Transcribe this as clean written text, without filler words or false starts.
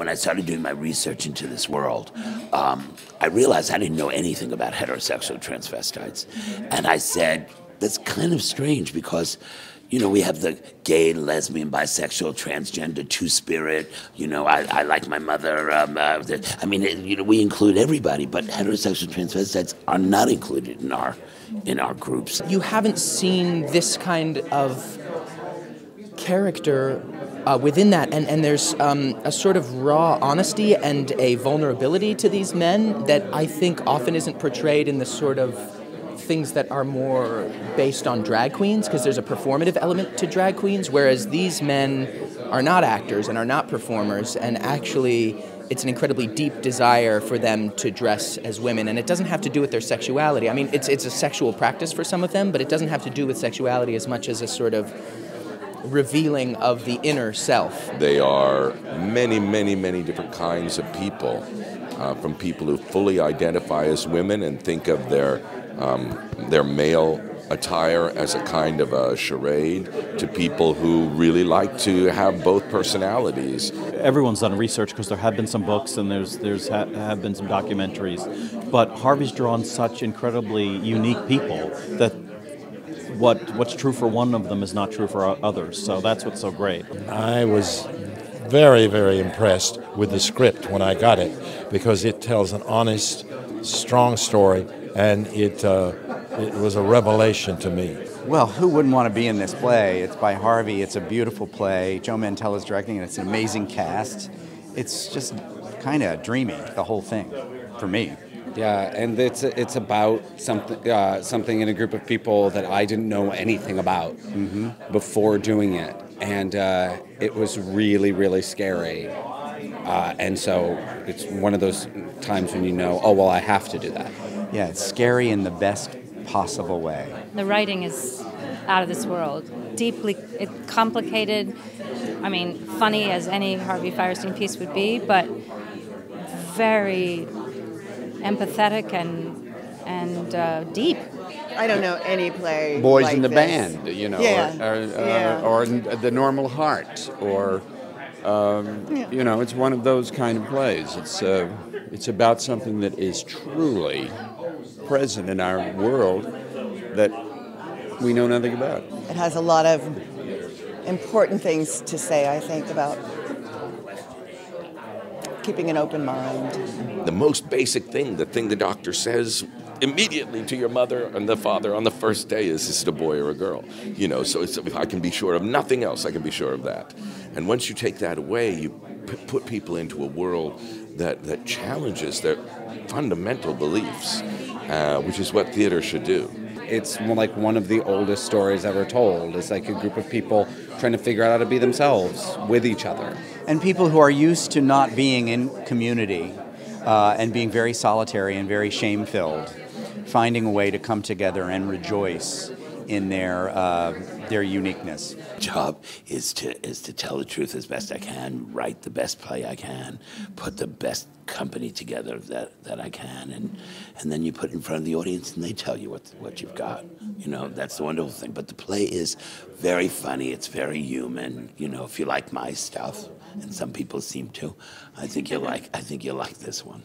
when I started doing my research into this world, I realized I didn't know anything about heterosexual transvestites. And I said, that's kind of strange because, you know, we have the gay, lesbian, bisexual, transgender, two-spirit, you know, I like my mother. I mean, you know, we include everybody, but heterosexual transvestites are not included in our groups. You haven't seen this kind of character within that, and there's a sort of raw honesty and a vulnerability to these men that I think often isn't portrayed in the sort of things that are more based on drag queens, because there's a performative element to drag queens, whereas these men are not actors and are not performers, and actually it's an incredibly deep desire for them to dress as women, and it doesn't have to do with their sexuality. I mean, it's a sexual practice for some of them, but it doesn't have to do with sexuality as much as a sort of revealing of the inner self. They are many, many, many different kinds of people, from people who fully identify as women and think of their male attire as a kind of a charade, to people who really like to have both personalities. Everyone's done research because there have been some books and have been some documentaries, but Harvey's drawn such incredibly unique people that what's true for one of them is not true for others, so that's what's so great. I was very, very impressed with the script when I got it, because it tells an honest, strong story, and it was a revelation to me. Well, who wouldn't want to be in this play? It's by Harvey, it's a beautiful play, Joe Mantel's directing, and it's an amazing cast. It's just kind of dreamy, the whole thing, for me. Yeah, and it's about something in a group of people that I didn't know anything about before doing it, and it was really, really scary. And so it's one of those times when you know, oh well, I have to do that. Yeah, it's scary in the best possible way. The writing is out of this world, deeply complicated. I mean, funny as any Harvey Fierstein piece would be, but very empathetic and deep. I don't know any play Boys like in the this. Band, you know, or The Normal Heart, or you know, it's one of those kind of plays. It's about something that is truly present in our world that we know nothing about. It has a lot of important things to say, I think, about keeping an open mind. The most basic thing, the thing the doctor says immediately to your mother and the father on the first day is it a boy or a girl? You know, so if I can be sure of nothing else, I can be sure of that. And once you take that away, you put people into a world that challenges their fundamental beliefs, which is what theater should do. It's like one of the oldest stories ever told. It's like a group of people trying to figure out how to be themselves with each other. And people who are used to not being in community and being very solitary and very shame-filled, finding a way to come together and rejoice in their uniqueness. Job is to tell the truth as best I can, write the best play I can, put the best company together that I can, and then you put it in front of the audience and they tell you what you've got. You know, that's the wonderful thing. But the play is very funny, it's very human. You know, if you like my stuff, and some people seem to, I think you'll like this one.